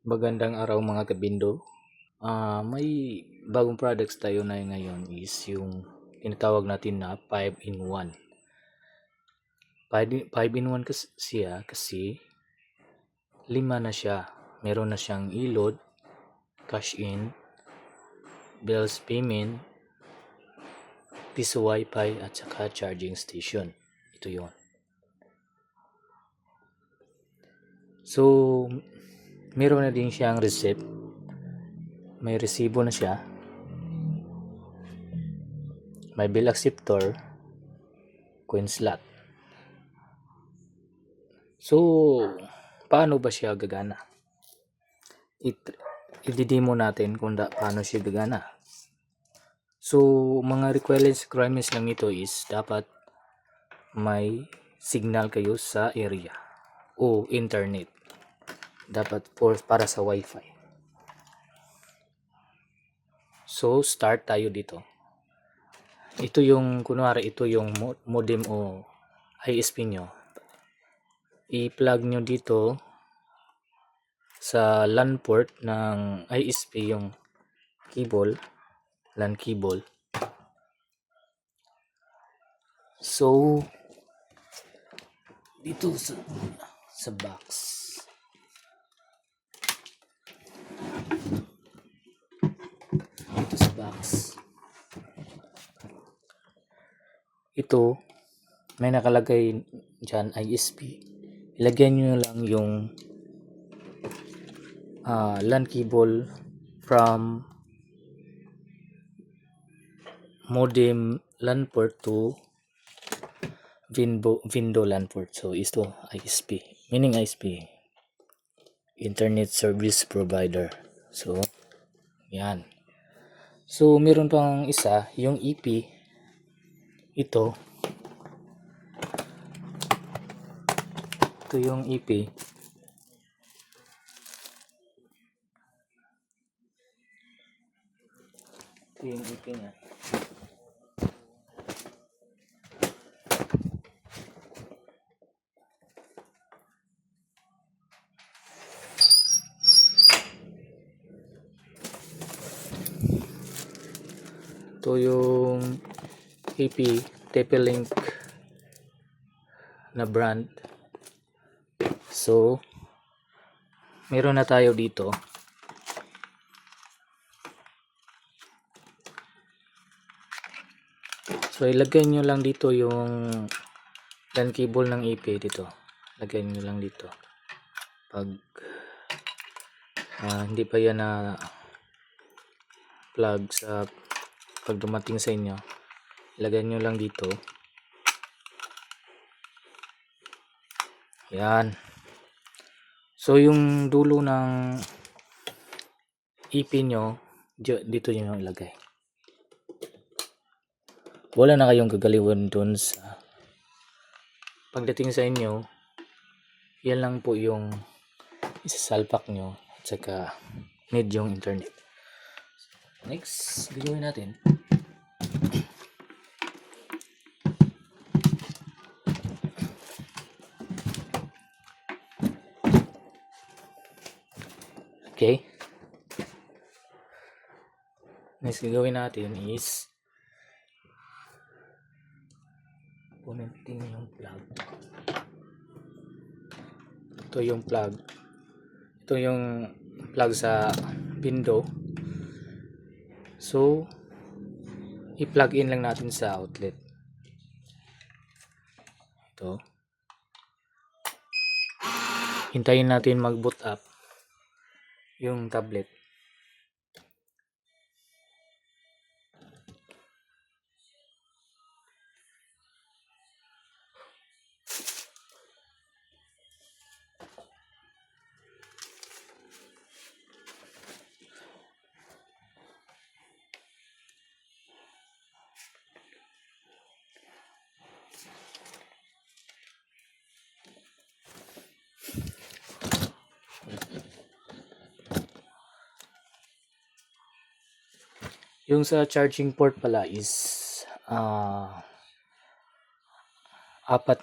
Magandang araw mga kabindo. May bagong products tayo na ngayon is yung tinatawag natin na 5-in-1. 5-in-1 siya kasi 5 na siya. Meron na siyang ilod, cash in, bills payment, piso wifi at saka charging station. Ito yon. So, meron na din siyang receipt. May resibo na siya. May bill acceptor, coin slot. So, paano ba siya gagana? I-demo natin kung paano siya gagana. So, mga requirements lang ito is dapat may signal kayo sa area o internet. Dapat para sa wifi. So, start tayo dito. Ito yung, kunwari, ito yung modem o ISP nyo. I-plug nyo dito sa LAN port ng ISP yung cable, LAN cable. So, dito sa box. Dito sa box. Ito, may nakalagay dyan ISP. Ilagyan nyo lang yung LAN cable from modem LAN port to Vindo LAN port. So, ito ISP. Meaning ISP. Internet Service Provider. So, yan. So, meron pang isa, yung EP. Ito yung EP. Ito yung EP niya. Ito yung EP TP-Link na brand. So, meron na tayo dito. So, ilagay nyo lang dito yung LAN cable ng EP dito. Lagay nyo lang dito. Pag hindi pa yan na plug sa pag dumating sa inyo, ilagay nyo lang dito. Yan. So, yung dulo ng EP nyo, dito nyo ilagay. Wala na kayong gagaliwan dun sa pagdating sa inyo. Yan lang po yung isasalpak nyo at saka need yung internet. Next, gagawin natin. Okay. Next gagawin natin is connecting yung plug. Ito yung plug. Ito yung plug sa window. So, i-plug in lang natin sa outlet. Ito. Hintayin natin mag-boot up yung tablet. Yung sa charging port pala is 4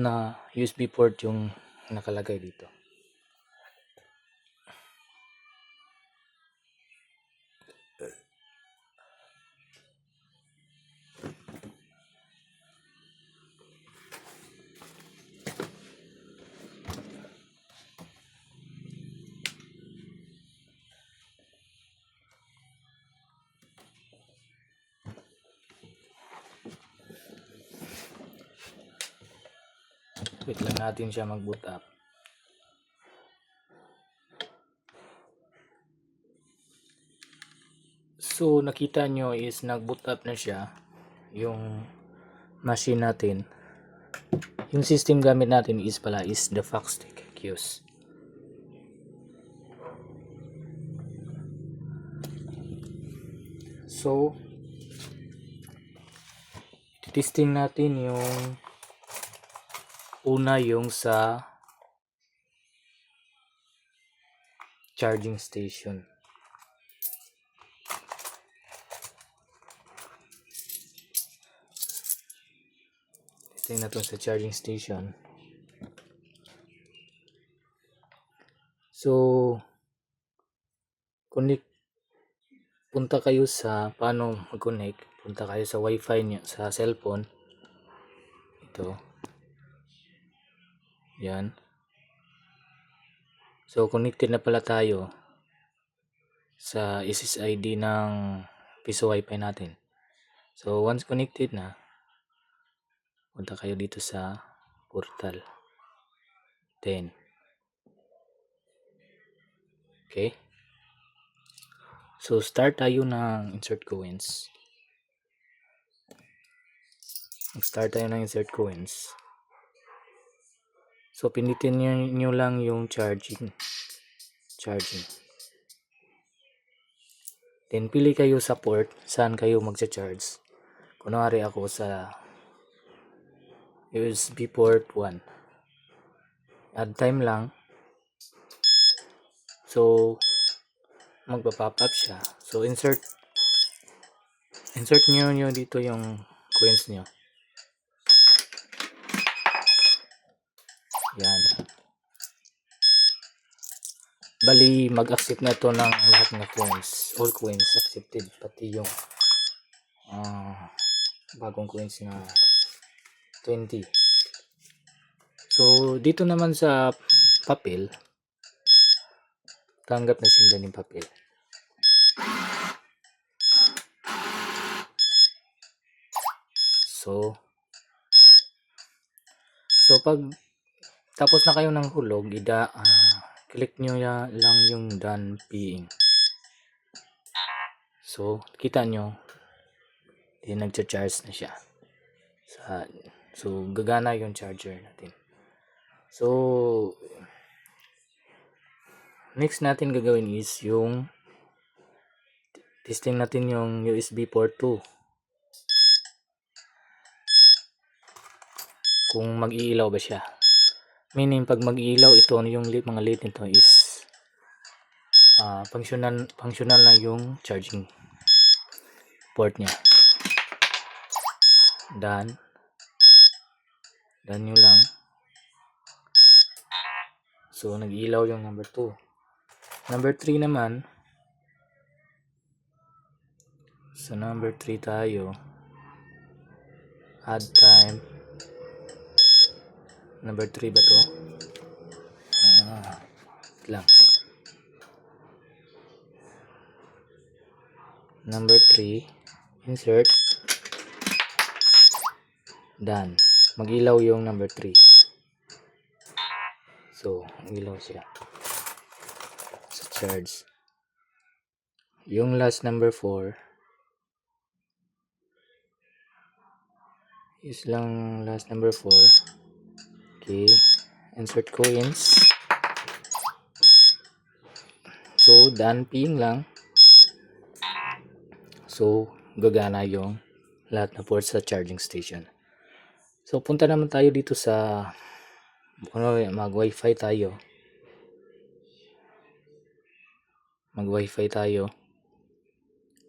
na USB port yung nakalagay dito. Wait lang natin siya mag-boot up. So nakita nyo is nag-boot up na siya yung machine natin. Yung system gamit natin is the Foxtecc QS. So testing natin yung una, yung sa charging station. Testing natin sa charging station. So punta kayo sa paano mag-connect. Punta kayo sa wifi niya sa cellphone. Ito. Yan. So connected na pala tayo sa SSID ng piso wifi natin. So once connected na, punta kayo dito sa portal 10. Okay. So start tayo ng insert coins. Mag-start tayo ng insert coins. So pindutin nyo lang yung charging. Then pili kayo sa port saan kayo magcha-charge. Kunwari ako sa USB port 1. Add time lang. So magpa-pop up siya. So insert nyo dito yung coins nyo. Yan. Bali mag-accept na to ng lahat ng coins. All coins accepted, pati yung bagong coins na 20. So dito naman sa papel, tanggap na siya din yung papel. So pag tapos na kayo ng hulog, click nyo lang yung done paying. So kita nyo, nagcha-charge na siya. So gagana yung charger natin. So next natin gagawin is yung testing natin yung USB port 2. Kung mag-iilaw ba siya. Meaning pag mag-iilaw ito, yung mga LED nito is functional na yung charging port niya. Done nyo lang. So nag-iilaw yung number 2. Number 3 naman. So number 3 tayo. Add time. Number 3 ba to? Lang. Number 3. Insert. Done. Mag-ilaw yung number 3. So, mag-ilaw siya sa charge. Yung last number 4 is lang last number 4. Okay. Insert coins. So, done paying lang. So, gagana yung lahat na ports sa charging station. So, punta naman tayo dito sa mag-wifi tayo.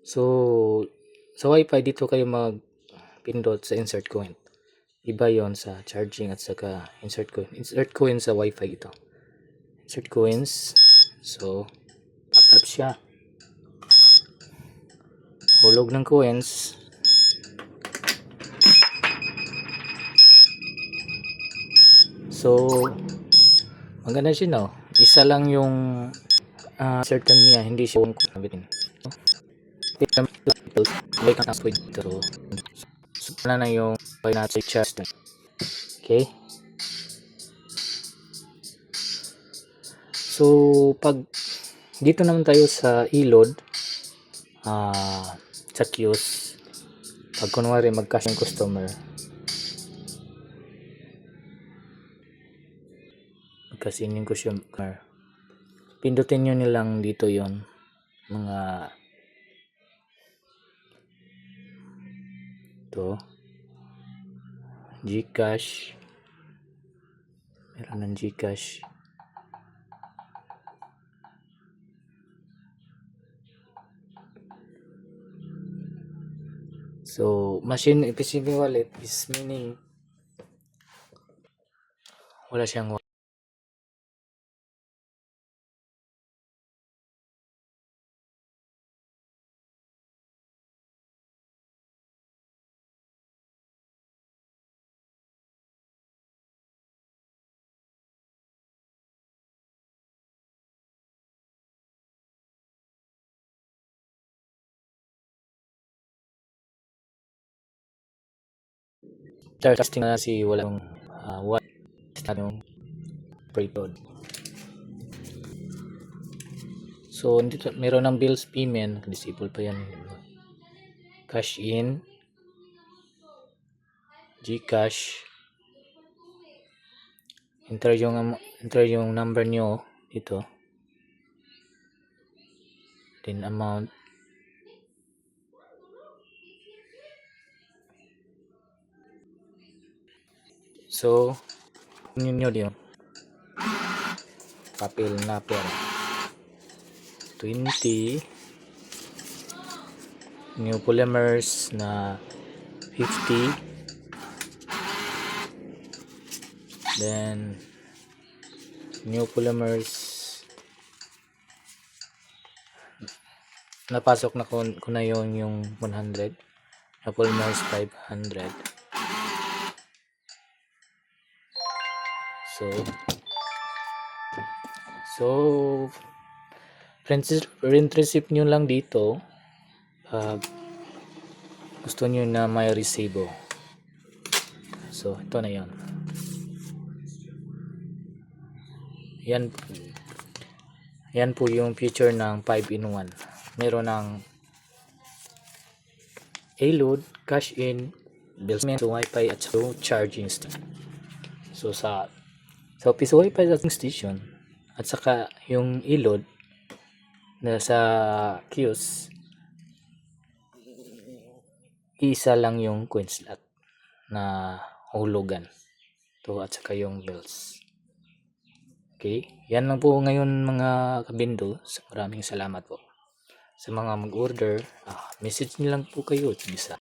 So, sa wifi dito kayo magpindot sa insert coin. Iba yon sa charging at saka insert coin. Insert coin sa wifi ito. Insert coins. So, pop up siya. hulog ng coins. So maganda siya, no? Isa lang yung certain niya, hindi siya yung kumabitin. Like ang ask with ito. So na yung kaya natin chest. Okay? So pag dito naman tayo sa ilod, sa queues, pag kunwari mag-cash yung customer, mag-cash yung customer, pindutin nyo nilang dito yon mga to Gcash, meron ng Gcash, so machine efficient wallet is meaning wala siyang testing na si walang what tanong prepaid. So dito meron ng bills payment, disable pa yan. Cash in, Gcash, enter yung number nyo dito, then amount, so nyo din papel na pera 20, new polymers na 50, then new polymers napasok na ko na yung 100, na polymers 500. So print receipt nyo lang dito pag gusto nyo na may resibo. So ito na yan. Yan po yung feature ng 5-in-1. Meron ng A-load, cash in, bills payment, wifi at so charging station. So sa Piso wifi charging station at saka yung A-load na sa kiosk, isa lang yung coin slot na hulugan to at saka yung bills. Okay, yan lang po ngayon mga kabindo. Maraming salamat po sa mga mag-order. Message niyo lang po kayo bisa